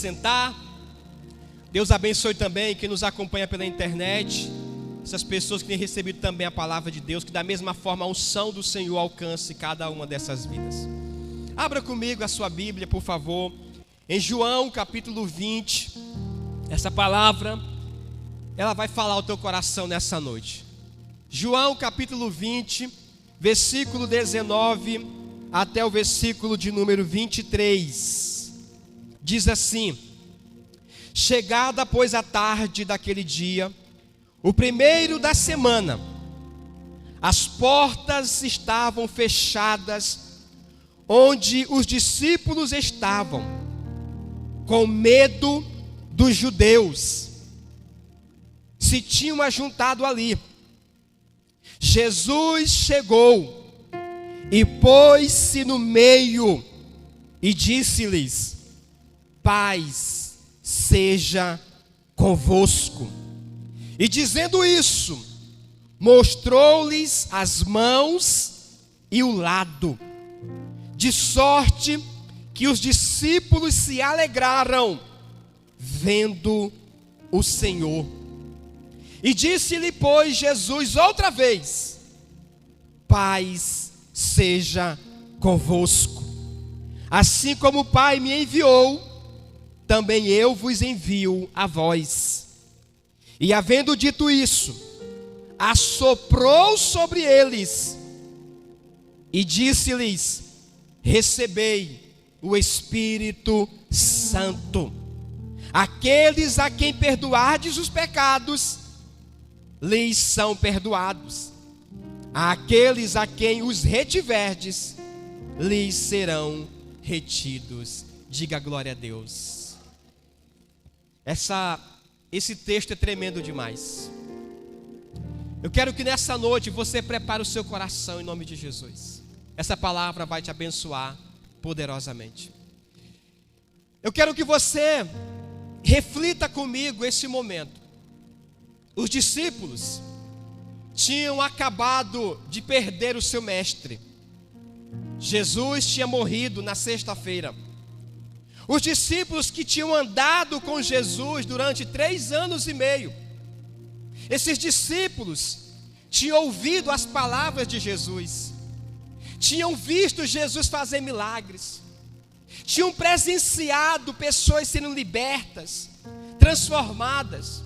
assentar. Deus abençoe também quem nos acompanha pela internet, essas pessoas que têm recebido também a palavra de Deus, que da mesma forma a unção do Senhor alcance cada uma dessas vidas. Abra comigo a sua Bíblia, por favor, em João capítulo 20. Essa palavra, ela vai falar ao teu coração nessa noite. João capítulo 20, versículo 19 até o versículo de número 23. Diz assim: chegada, pois, a tarde daquele dia, o primeiro da semana, as portas estavam fechadas onde os discípulos estavam, com medo dos judeus se tinham ajuntado ali. Jesus chegou e pôs-se no meio e disse-lhes: paz seja convosco. E dizendo isso, mostrou-lhes as mãos e o lado, de sorte que os discípulos se alegraram vendo o Senhor. E disse-lhe, pois, Jesus outra vez: paz seja convosco. Assim como o Pai me enviou, também eu vos envio a vós. E havendo dito isso, assoprou sobre eles e disse-lhes: recebei o Espírito Santo. Aqueles a quem perdoardes os pecados, lhes são perdoados. Aqueles a quem os retiverdes, lhes serão retidos. Diga glória a Deus. Esse texto é tremendo demais. Eu quero que nessa noite você prepare o seu coração em nome de Jesus. Essa palavra vai te abençoar poderosamente. Eu quero que você reflita comigo esse momento. Os discípulos tinham acabado de perder o seu mestre. Jesus tinha morrido na sexta-feira. Os discípulos que tinham andado com Jesus durante 3 anos e meio, esses discípulos tinham ouvido as palavras de Jesus, tinham visto Jesus fazer milagres, tinham presenciado pessoas sendo libertas, transformadas.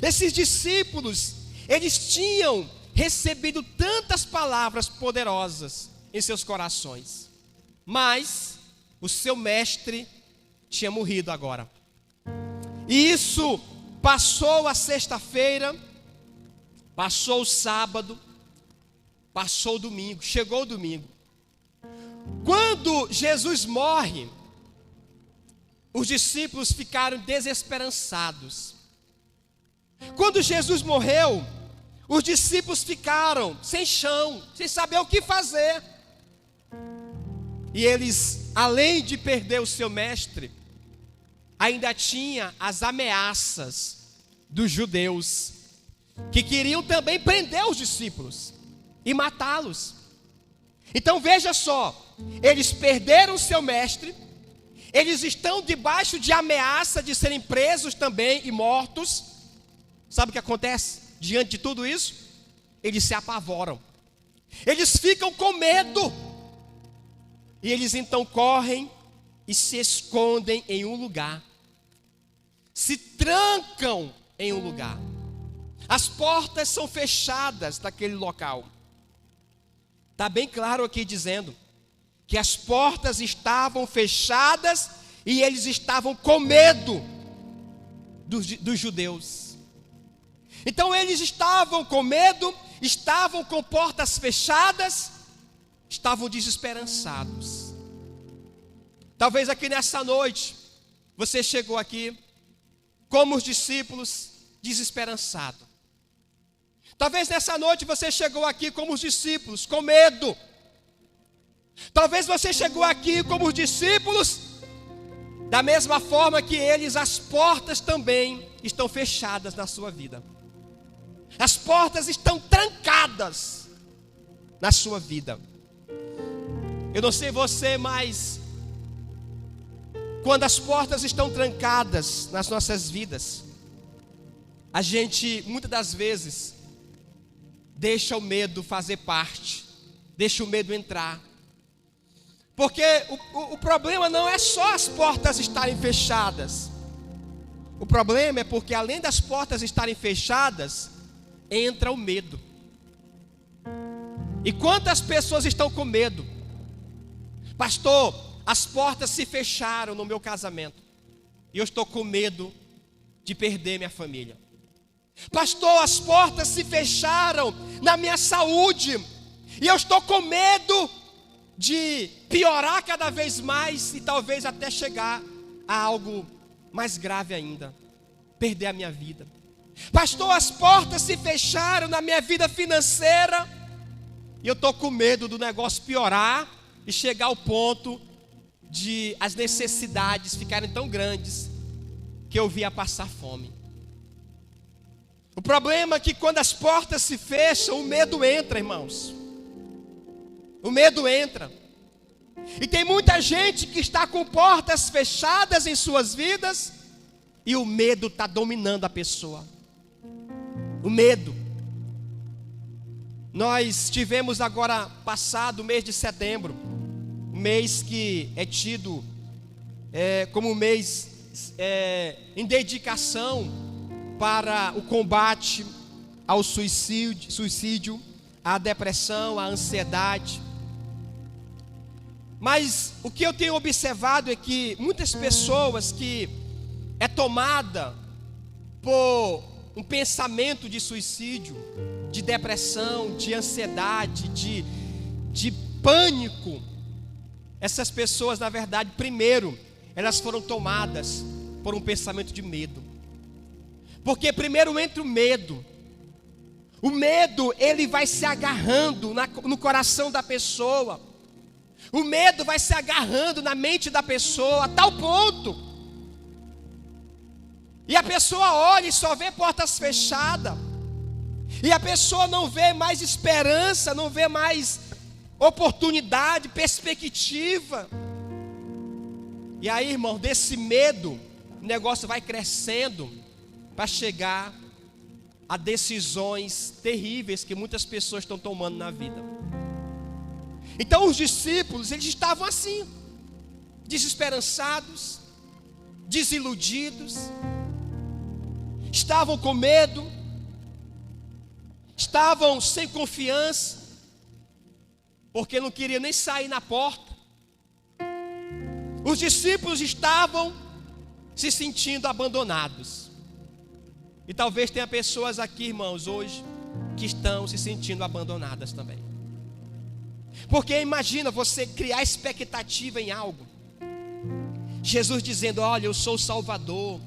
Esses discípulos, eles tinham recebido tantas palavras poderosas em seus corações, mas o seu mestre tinha morrido agora. E isso passou a sexta-feira, passou o sábado, passou o domingo, chegou o domingo. Quando Jesus morre, os discípulos ficaram desesperançados. Quando Jesus morreu, os discípulos ficaram sem chão, sem saber o que fazer. E eles, além de perder o seu mestre, ainda tinha as ameaças dos judeus, que queriam também prender os discípulos e matá-los. Então veja só, eles perderam o seu mestre, eles estão debaixo de ameaça de serem presos também e mortos. Sabe o que acontece diante de tudo isso? Eles se apavoram, eles ficam com medo, e eles então correm e se escondem em um lugar, se trancam em um lugar. As portas são fechadas daquele local. Está bem claro aqui dizendo que as portas estavam fechadas e eles estavam com medo dos judeus. Então eles estavam com medo, estavam com portas fechadas, estavam desesperançados. Talvez aqui nessa noite, você chegou aqui, como os discípulos, desesperançado. Talvez nessa noite você chegou aqui como os discípulos, com medo. Talvez você chegou aqui como os discípulos, da mesma forma que eles, as portas também estão fechadas na sua vida. As portas estão trancadas na sua vida. Eu não sei você, mas quando as portas estão trancadas nas nossas vidas, a gente muitas das vezes deixa o medo fazer parte, deixa o medo entrar. Porque o problema não é só as portas estarem fechadas. O problema é porque além das portas estarem fechadas, entra o medo. E quantas pessoas estão com medo? Pastor, as portas se fecharam no meu casamento e eu estou com medo de perder minha família. Pastor, as portas se fecharam na minha saúde e eu estou com medo de piorar cada vez mais e talvez até chegar a algo mais grave ainda, perder a minha vida. Pastor, as portas se fecharam na minha vida financeira e eu estou com medo do negócio piorar e chegar ao ponto de as necessidades ficarem tão grandes que eu via passar fome. O problema é que quando as portas se fecham, o medo entra, irmãos. O medo entra. E tem muita gente que está com portas fechadas em suas vidas e o medo está dominando a pessoa. O medo. Nós tivemos agora passado o mês de setembro, um mês que é tido como um mês em dedicação para o combate ao suicídio, à depressão, à ansiedade. Mas o que eu tenho observado é que muitas pessoas que é tomada por um pensamento de suicídio, de depressão, de ansiedade, de pânico, essas pessoas, na verdade, primeiro, elas foram tomadas por um pensamento de medo. Porque primeiro entra o medo. O medo, ele vai se agarrando no coração da pessoa. O medo vai se agarrando na mente da pessoa a tal ponto. E a pessoa olha e só vê portas fechadas. E a pessoa não vê mais esperança, não vê mais oportunidade, perspectiva. E aí, irmão, desse medo, o negócio vai crescendo para chegar a decisões terríveis que muitas pessoas estão tomando na vida. Então os discípulos, eles estavam assim, desesperançados, desiludidos, estavam com medo, estavam sem confiança, porque não queriam nem sair na porta. Os discípulos estavam se sentindo abandonados. E talvez tenha pessoas aqui, irmãos, hoje, que estão se sentindo abandonadas também. Porque imagina você criar expectativa em algo. Jesus dizendo, olha, eu sou o Salvador,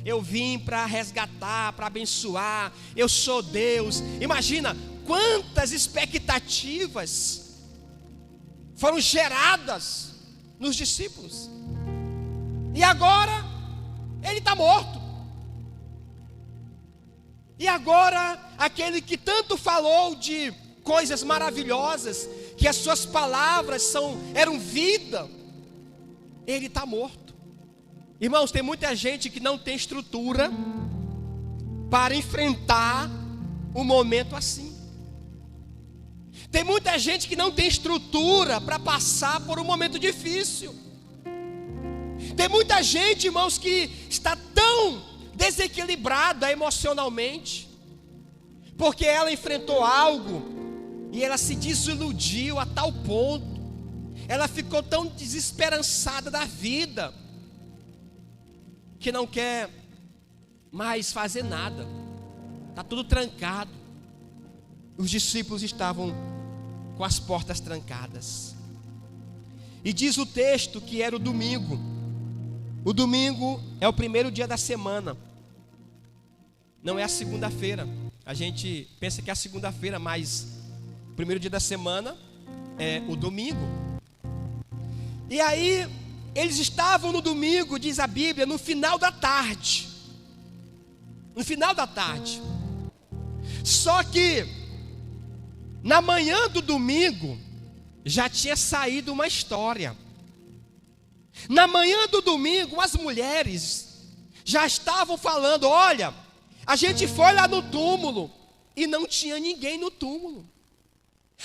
eu vim para resgatar, para abençoar, eu sou Deus. Imagina quantas expectativas foram geradas nos discípulos. E agora, ele está morto. E agora, aquele que tanto falou de coisas maravilhosas, que as suas palavras eram vida, ele está morto. Irmãos, tem muita gente que não tem estrutura para enfrentar um momento assim. Tem muita gente que não tem estrutura para passar por um momento difícil. Tem muita gente, irmãos, que está tão desequilibrada emocionalmente, porque ela enfrentou algo e ela se desiludiu a tal ponto, ela ficou tão desesperançada da vida, que não quer mais fazer nada, está tudo trancado. Os discípulos estavam com as portas trancadas. E diz o texto que era o domingo. O domingo é o primeiro dia da semana, não é a segunda-feira. A gente pensa que é a segunda-feira, mas o primeiro dia da semana é o domingo. E aí, eles estavam no domingo, diz a Bíblia, no final da tarde. No final da tarde. Só que, na manhã do domingo, já tinha saído uma história. Na manhã do domingo, as mulheres já estavam falando: olha, a gente foi lá no túmulo e não tinha ninguém no túmulo.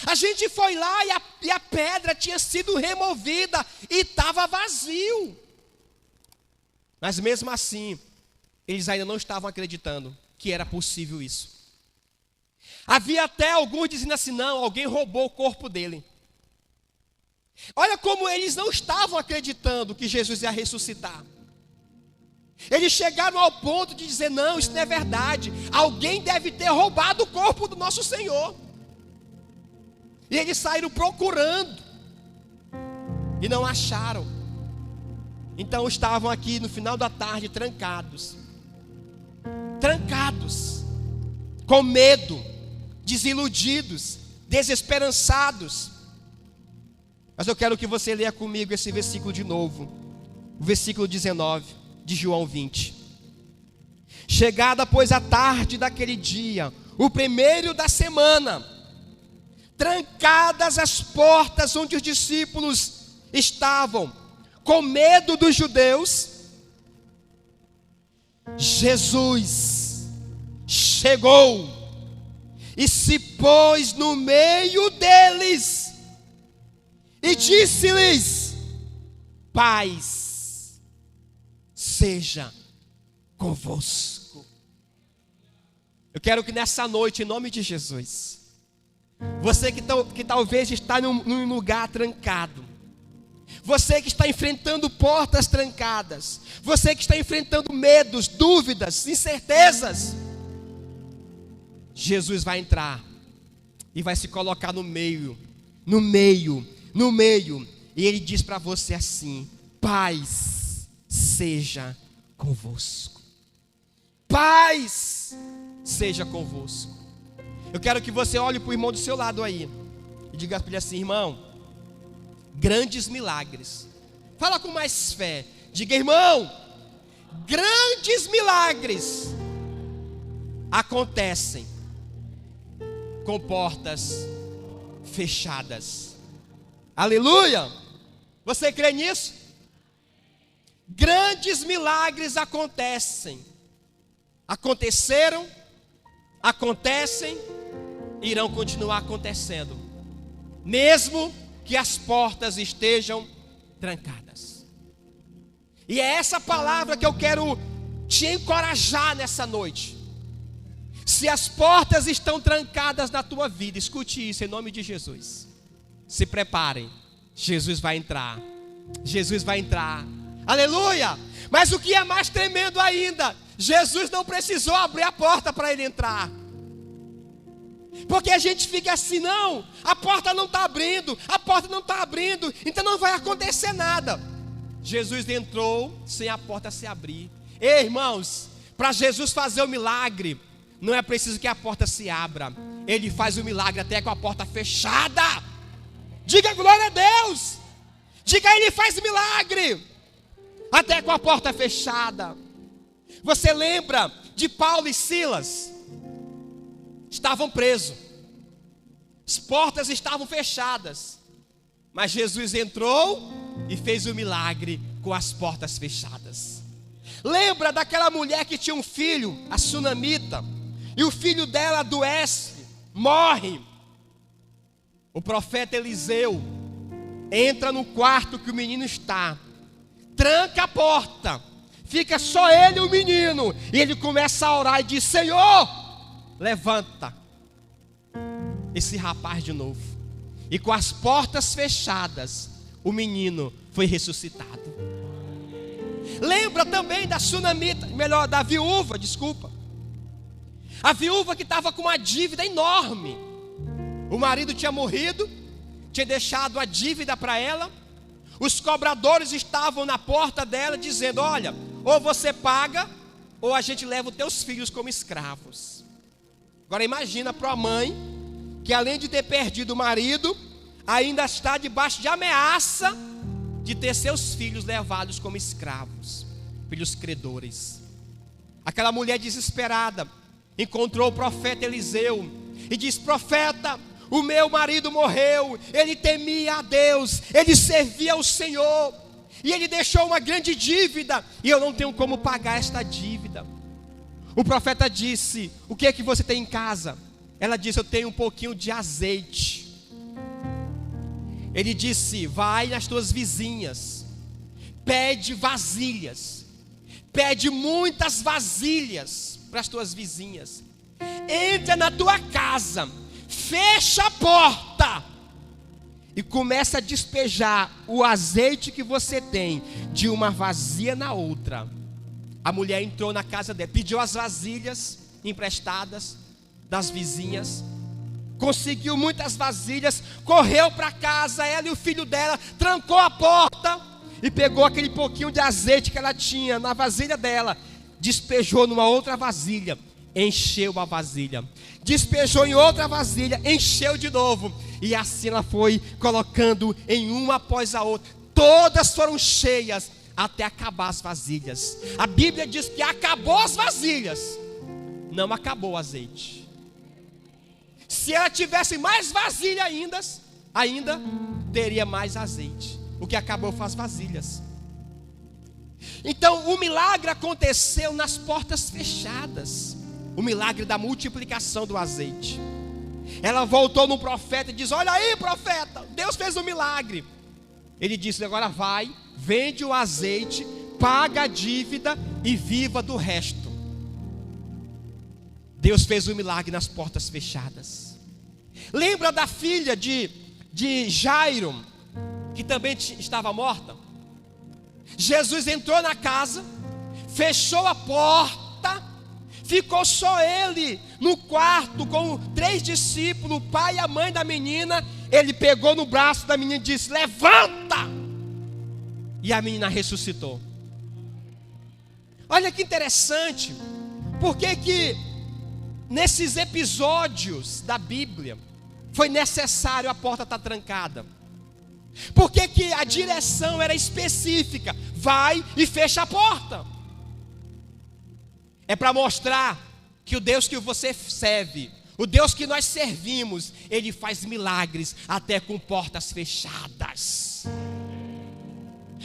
A gente foi lá e a pedra tinha sido removida e estava vazio. Mas mesmo assim, eles ainda não estavam acreditando que era possível isso. Havia até alguns dizendo assim: não, alguém roubou o corpo dele. Olha como eles não estavam acreditando que Jesus ia ressuscitar. Eles chegaram ao ponto de dizer: não, isso não é verdade. Alguém deve ter roubado o corpo do nosso Senhor. E eles saíram procurando e não acharam. Então estavam aqui no final da tarde trancados, com medo, desiludidos, desesperançados. Mas eu quero que você leia comigo esse versículo de novo, o versículo 19 de João 20. Chegada, pois, a tarde daquele dia, o primeiro da semana, trancadas as portas onde os discípulos estavam, com medo dos judeus, Jesus chegou e se pôs no meio deles e disse-lhes: paz seja convosco. Eu quero que nessa noite, em nome de Jesus, você que talvez está num lugar trancado, você que está enfrentando portas trancadas, você que está enfrentando medos, dúvidas, incertezas, Jesus vai entrar e vai se colocar no meio, e Ele diz para você assim: paz seja convosco. Paz seja convosco. Eu quero que você olhe para o irmão do seu lado aí e diga para ele assim: irmão, grandes milagres. Fala com mais fé. Diga: irmão, grandes milagres acontecem com portas fechadas. Aleluia! Você crê nisso? Grandes milagres acontecem. Aconteceram, acontecem e irão continuar acontecendo, mesmo que as portas estejam trancadas. E é essa palavra que eu quero te encorajar nessa noite. Se as portas estão trancadas na tua vida, escute isso em nome de Jesus. Se preparem, Jesus vai entrar. Jesus vai entrar. Aleluia! Mas o que é mais tremendo ainda, Jesus não precisou abrir a porta para ele entrar. Porque a gente fica assim: não, a porta não está abrindo, então não vai acontecer nada. Jesus entrou sem a porta se abrir. Ei, irmãos, para Jesus fazer o milagre, não é preciso que a porta se abra. Ele faz o milagre até com a porta fechada. Diga glória a Deus. Diga: Ele faz milagre até com a porta fechada. Você lembra de Paulo e Silas? Estavam presos, as portas estavam fechadas, mas Jesus entrou e fez o milagre com as portas fechadas. Lembra daquela mulher que tinha um filho, a sunamita, e o filho dela adoece, morre. O profeta Eliseu entra no quarto que o menino está, tranca a porta, fica só ele e o menino, e ele começa a orar e diz: Senhor, levanta esse rapaz de novo. E com as portas fechadas, o menino foi ressuscitado. Lembra também da sunamita, da viúva, desculpa. A viúva que estava com uma dívida enorme. O marido tinha morrido, tinha deixado a dívida para ela. Os cobradores estavam na porta dela dizendo: olha, ou você paga, ou a gente leva os teus filhos como escravos. Agora imagina para a mãe, que além de ter perdido o marido, ainda está debaixo de ameaça de ter seus filhos levados como escravos pelos credores. Aquela mulher desesperada encontrou o profeta Eliseu e disse: profeta, o meu marido morreu, ele temia a Deus, ele servia ao Senhor, E ele deixou uma grande dívida, e eu não tenho como pagar esta dívida. O profeta disse: o que é que você tem em casa? Ela disse: eu tenho um pouquinho de azeite. Ele disse: vai nas tuas vizinhas, pede vasilhas, pede muitas vasilhas para as tuas vizinhas, entra na tua casa, fecha a porta e começa a despejar o azeite que você tem de uma vasilha na outra. A mulher entrou na casa dela, pediu as vasilhas emprestadas das vizinhas, conseguiu muitas vasilhas, correu para casa, ela e o filho dela, trancou a porta e pegou aquele pouquinho de azeite que ela tinha na vasilha dela, despejou numa outra vasilha, encheu a vasilha, despejou em outra vasilha, encheu de novo, e assim ela foi colocando em uma após a outra. Todas foram cheias até acabar as vasilhas. A Bíblia diz que acabou as vasilhas, não acabou o azeite. Se ela tivesse mais vasilha ainda teria mais azeite. O que acabou foi as vasilhas. Então o milagre aconteceu nas portas fechadas. O milagre da multiplicação do azeite. Ela voltou no profeta e diz: olha aí, profeta, Deus fez um milagre. Ele disse: agora vai, vende o azeite, paga a dívida e viva do resto. Deus fez um milagre nas portas fechadas. Lembra da filha de Jairo, que também estava morta? Jesus entrou na casa, fechou a porta, ficou só ele no quarto com 3 discípulos, o pai e a mãe da menina. Ele pegou no braço da menina e disse: levanta! E a menina ressuscitou. Olha que interessante, porque que nesses episódios da Bíblia foi necessário a porta estar trancada? Porque que a direção era específica: vai e fecha a porta. É para mostrar que o Deus que você serve, o Deus que nós servimos, Ele faz milagres até com portas fechadas.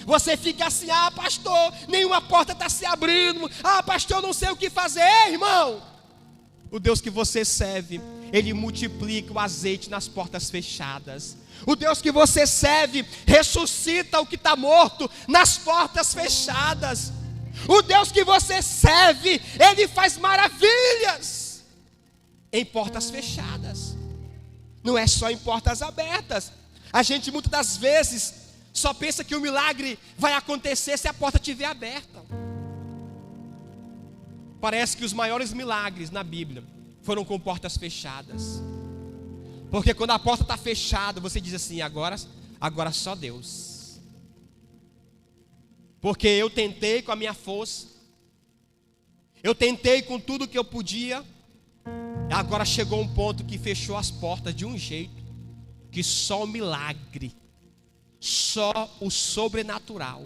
Você fica assim: ah, pastor, nenhuma porta está se abrindo. Ah, pastor, eu não sei o que fazer. Ei, irmão, o Deus que você serve, Ele multiplica o azeite nas portas fechadas. O Deus que você serve ressuscita o que está morto nas portas fechadas. O Deus que você serve, Ele faz maravilhas em portas fechadas. Não é só em portas abertas. A gente muitas das vezes só pensa que o milagre vai acontecer se a porta estiver aberta. Parece que os maiores milagres na Bíblia foram com portas fechadas. Porque quando a porta está fechada, você diz assim: agora só Deus. Porque eu tentei com a minha força, eu tentei com tudo que eu podia, agora chegou um ponto que fechou as portas de um jeito que só o milagre, só o sobrenatural,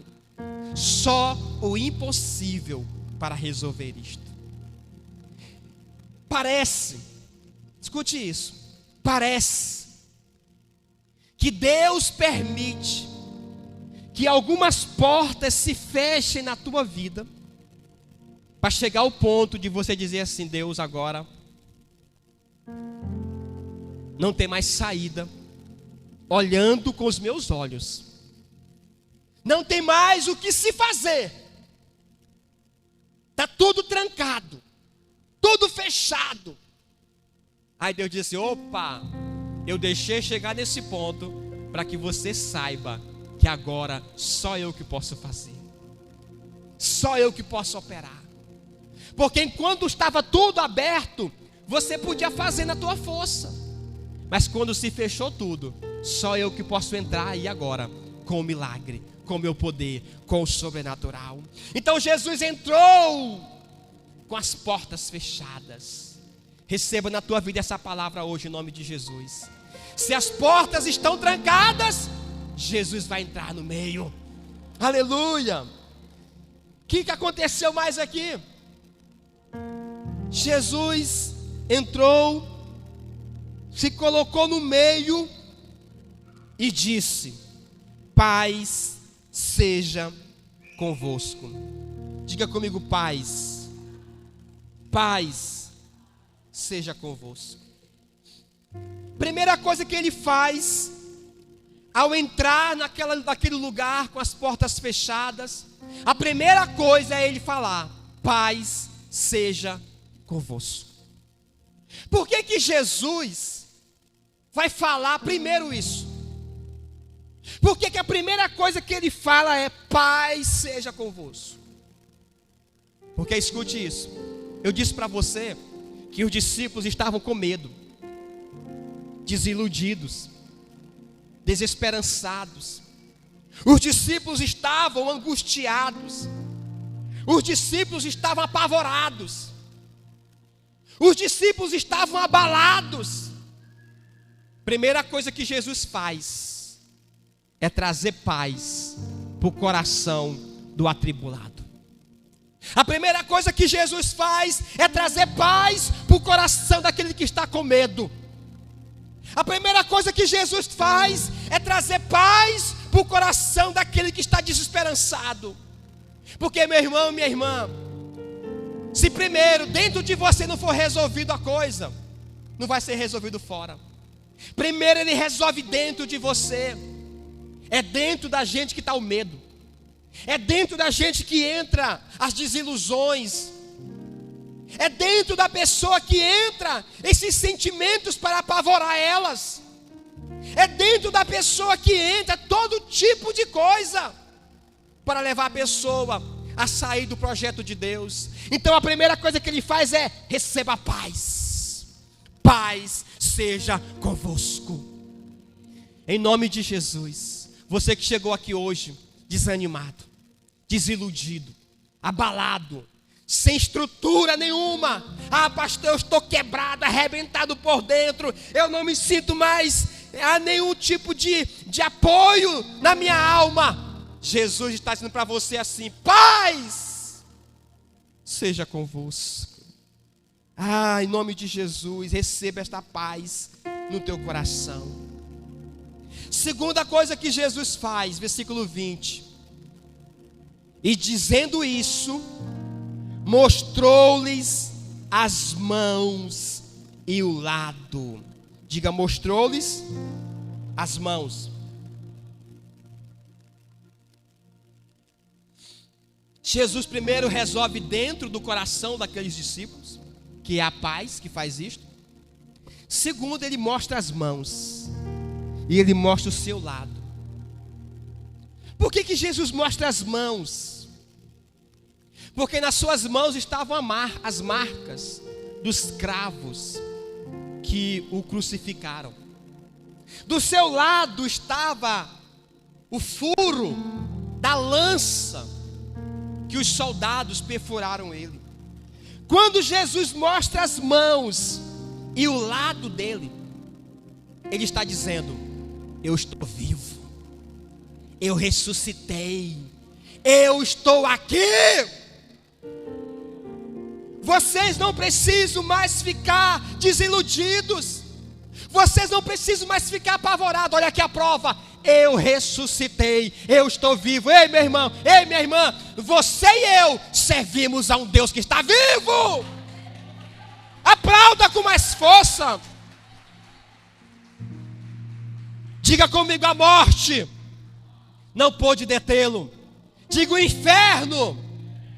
só o impossível para resolver isto. Parece, escute isso, parece que Deus permite que algumas portas se fechem na tua vida, para chegar ao ponto de você dizer assim: Deus, agora não tem mais saída, olhando com os meus olhos, não tem mais o que se fazer, está tudo trancado, tudo fechado. Aí Deus diz assim: opa, eu deixei chegar nesse ponto para que você saiba que agora só eu que posso fazer, só eu que posso operar. Porque enquanto estava tudo aberto, você podia fazer na tua força, mas quando se fechou tudo, só eu que posso entrar aí agora com o milagre, com o meu poder, com o sobrenatural. Então Jesus entrou com as portas fechadas. Receba na tua vida essa palavra hoje em nome de Jesus. Se as portas estão trancadas, Jesus vai entrar no meio. Aleluia. O que aconteceu mais aqui? Jesus entrou, se colocou no meio e disse: paz seja convosco. Diga comigo: paz. Paz seja convosco. Primeira coisa que ele faz ao entrar naquele lugar com as portas fechadas, a primeira coisa é ele falar: paz seja convosco. Por que Jesus vai falar primeiro isso? Por que a primeira coisa que ele fala é: paz seja convosco? Porque escute isso, eu disse para você que os discípulos estavam com medo, desiludidos, desesperançados. Os discípulos estavam angustiados. Os discípulos estavam apavorados. Os discípulos estavam abalados. Primeira coisa que Jesus faz é trazer paz para o coração do atribulado. A primeira coisa que Jesus faz é trazer paz para o coração daquele que está com medo. A primeira coisa que Jesus faz é trazer paz para o coração daquele que está desesperançado. Porque, meu irmão, minha irmã, se primeiro dentro de você não for resolvido a coisa, não vai ser resolvido fora. Primeiro ele resolve dentro de você. É dentro da gente que está o medo. É dentro da gente que entra as desilusões. É dentro da pessoa que entra esses sentimentos para apavorar elas. É dentro da pessoa que entra todo tipo de coisa para levar a pessoa a sair do projeto de Deus. Então a primeira coisa que ele faz é: receba paz. Paz seja convosco. Em nome de Jesus. Você que chegou aqui hoje desanimado, desiludido, abalado, sem estrutura nenhuma. Ah, pastor, eu estou quebrado, arrebentado por dentro. Eu não me sinto mais a nenhum tipo de apoio na minha alma. Jesus está dizendo para você assim: paz seja convosco. Ah, em nome de Jesus, receba esta paz no teu coração. Segunda coisa que Jesus faz, versículo 20. E dizendo isso, mostrou-lhes as mãos e o lado. Diga: mostrou-lhes as mãos. Jesus primeiro resolve dentro do coração daqueles discípulos, que é a paz que faz isto. Segundo, ele mostra as mãos e ele mostra o seu lado. Por que Jesus mostra as mãos? Porque nas suas mãos estavam as marcas dos cravos que o crucificaram. Do seu lado estava o furo da lança que os soldados perfuraram ele. Quando Jesus mostra as mãos e o lado dele, ele está dizendo: eu estou vivo, eu ressuscitei, eu estou aqui. Vocês não precisam mais ficar desiludidos. Vocês não precisam mais ficar apavorados. Olha aqui a prova: eu ressuscitei, eu estou vivo. Ei, meu irmão, ei, minha irmã, você e eu servimos a um Deus que está vivo. Aplauda com mais força. Diga comigo: a morte não pôde detê-lo. Diga: o inferno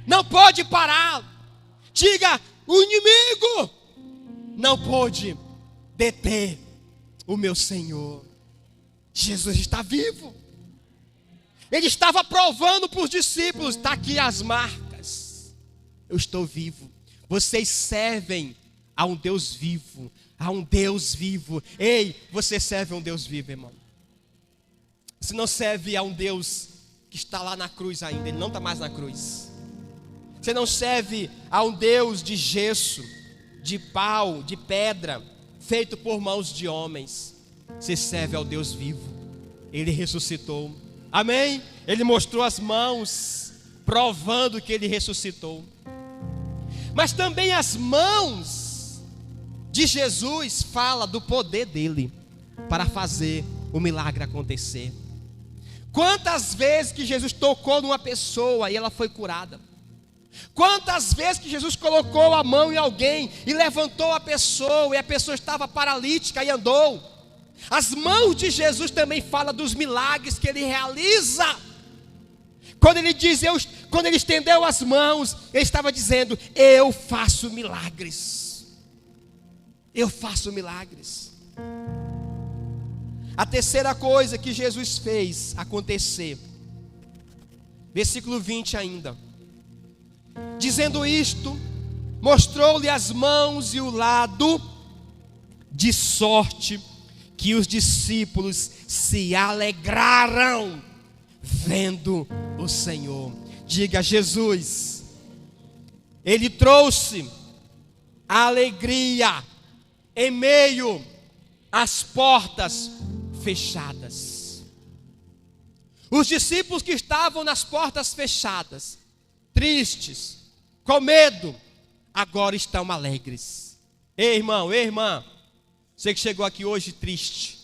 não pôde pará-lo. Diga: o inimigo não pôde deter o meu Senhor. Jesus está vivo. Ele estava provando para os discípulos: está aqui as marcas, eu estou vivo. Vocês servem a um Deus vivo, a um Deus vivo. Ei, você serve a um Deus vivo, irmão. Você não serve a um Deus que está lá na cruz ainda. Ele não está mais na cruz. Você não serve a um Deus de gesso, de pau, de pedra, feito por mãos de homens. Você serve ao Deus vivo. Ele ressuscitou. Amém? Ele mostrou as mãos, provando que ele ressuscitou. Mas também as mãos de Jesus fala do poder dele para fazer o milagre acontecer. Quantas vezes que Jesus tocou numa pessoa e ela foi curada? Quantas vezes que Jesus colocou a mão em alguém e levantou a pessoa e a pessoa estava paralítica e andou? As mãos de Jesus também falam dos milagres que ele realiza. Quando ele diz, quando ele estendeu as mãos, ele estava dizendo: eu faço milagres. Eu faço milagres. A terceira coisa que Jesus fez acontecer, versículo 20 ainda. Dizendo isto, mostrou-lhe as mãos e o lado, de sorte que os discípulos se alegraram vendo o Senhor. Diga: Jesus, Ele trouxe a alegria em meio às portas fechadas. Os discípulos que estavam nas portas fechadas, tristes, com medo, agora estão alegres. Ei, irmão, ei, irmã, você que chegou aqui hoje triste,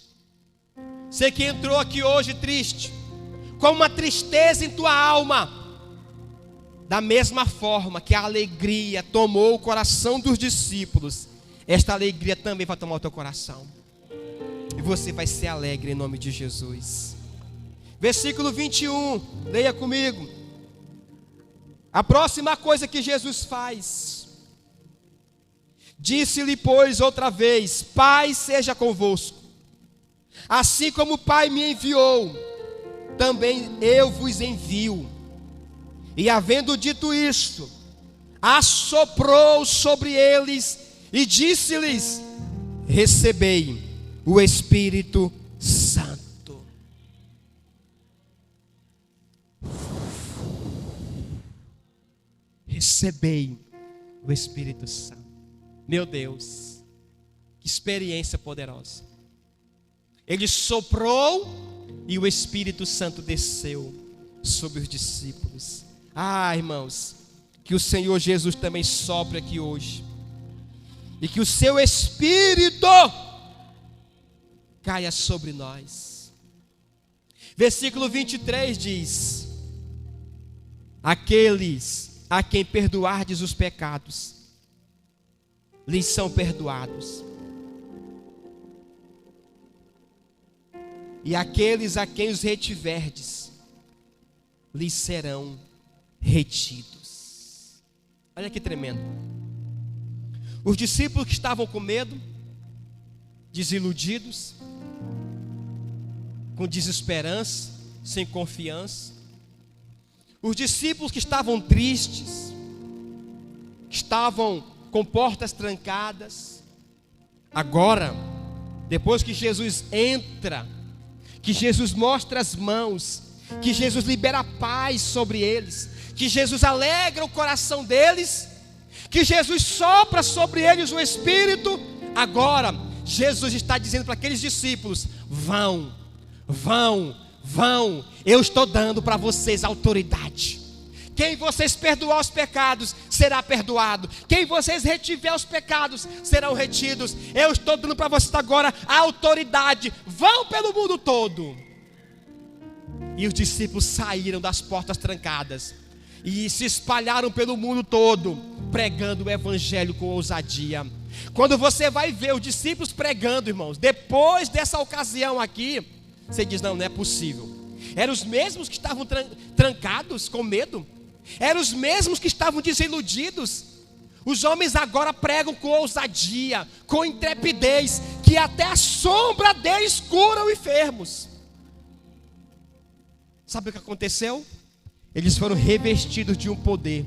você que entrou aqui hoje triste, com uma tristeza em tua alma, da mesma forma que a alegria tomou o coração dos discípulos, esta alegria também vai tomar o teu coração, e você vai ser alegre em nome de Jesus. Versículo 21, leia comigo. A próxima coisa que Jesus faz: disse-lhe, pois, outra vez: Pai seja convosco, assim como o Pai me enviou, também eu vos envio. E havendo dito isto, assoprou sobre eles e disse-lhes: recebei o Espírito Santo. Recebei o Espírito Santo. Meu Deus, que experiência poderosa. Ele soprou e o Espírito Santo desceu sobre os discípulos. Ah, irmãos, que o Senhor Jesus também sopre aqui hoje, e que o seu Espírito caia sobre nós. Versículo 23 diz: aqueles a quem perdoardes os pecados, lhes são perdoados. E aqueles a quem os retiverdes, lhes serão retidos. Olha que tremendo. Os discípulos que estavam com medo, desiludidos, com desesperança, sem confiança. Os discípulos que estavam tristes, que estavam com portas trancadas, agora, depois que Jesus entra, que Jesus mostra as mãos, que Jesus libera paz sobre eles, que Jesus alegra o coração deles, que Jesus sopra sobre eles o Espírito, agora Jesus está dizendo para aqueles discípulos: vão, eu estou dando para vocês autoridade. Quem vocês perdoar os pecados, será perdoado. Quem vocês retiver os pecados, serão retidos. Eu estou dando para vocês agora a autoridade. Vão pelo mundo todo. E os discípulos saíram das portas trancadas e se espalharam pelo mundo todo, pregando o evangelho com ousadia. Quando você vai ver os discípulos pregando, irmãos, depois dessa ocasião aqui, você diz: não é possível. Eram os mesmos que estavam trancados com medo, eram os mesmos que estavam desiludidos. Os homens agora pregam com ousadia, com intrepidez, que até a sombra deles curam enfermos. Sabe o que aconteceu? Eles foram revestidos de um poder,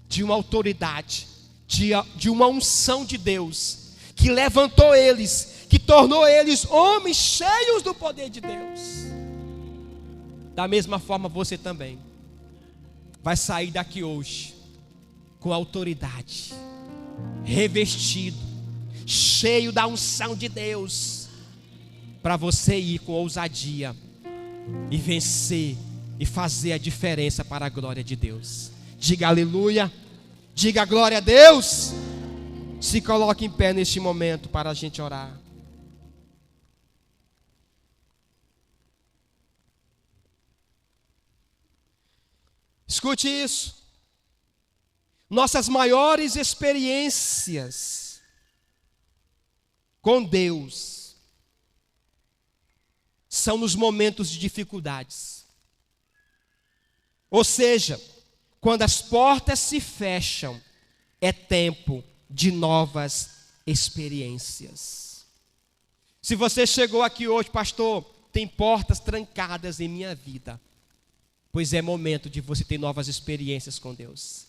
de uma autoridade, de uma unção de Deus, que levantou eles, que tornou eles homens cheios do poder de Deus. Da mesma forma você também vai sair daqui hoje com autoridade, revestido, cheio da unção de Deus, para você ir com ousadia e vencer e fazer a diferença para a glória de Deus. Diga aleluia, diga glória a Deus. Se coloque em pé neste momento para a gente orar. Escute isso. Nossas maiores experiências com Deus são nos momentos de dificuldades. Ou seja, quando as portas se fecham, é tempo de novas experiências. Se você chegou aqui hoje, pastor, tem portas trancadas em minha vida, pois é momento de você ter novas experiências com Deus.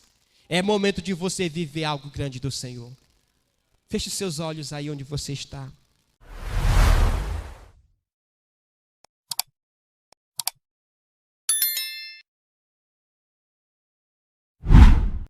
É momento de você viver algo grande do Senhor. Feche seus olhos aí onde você está.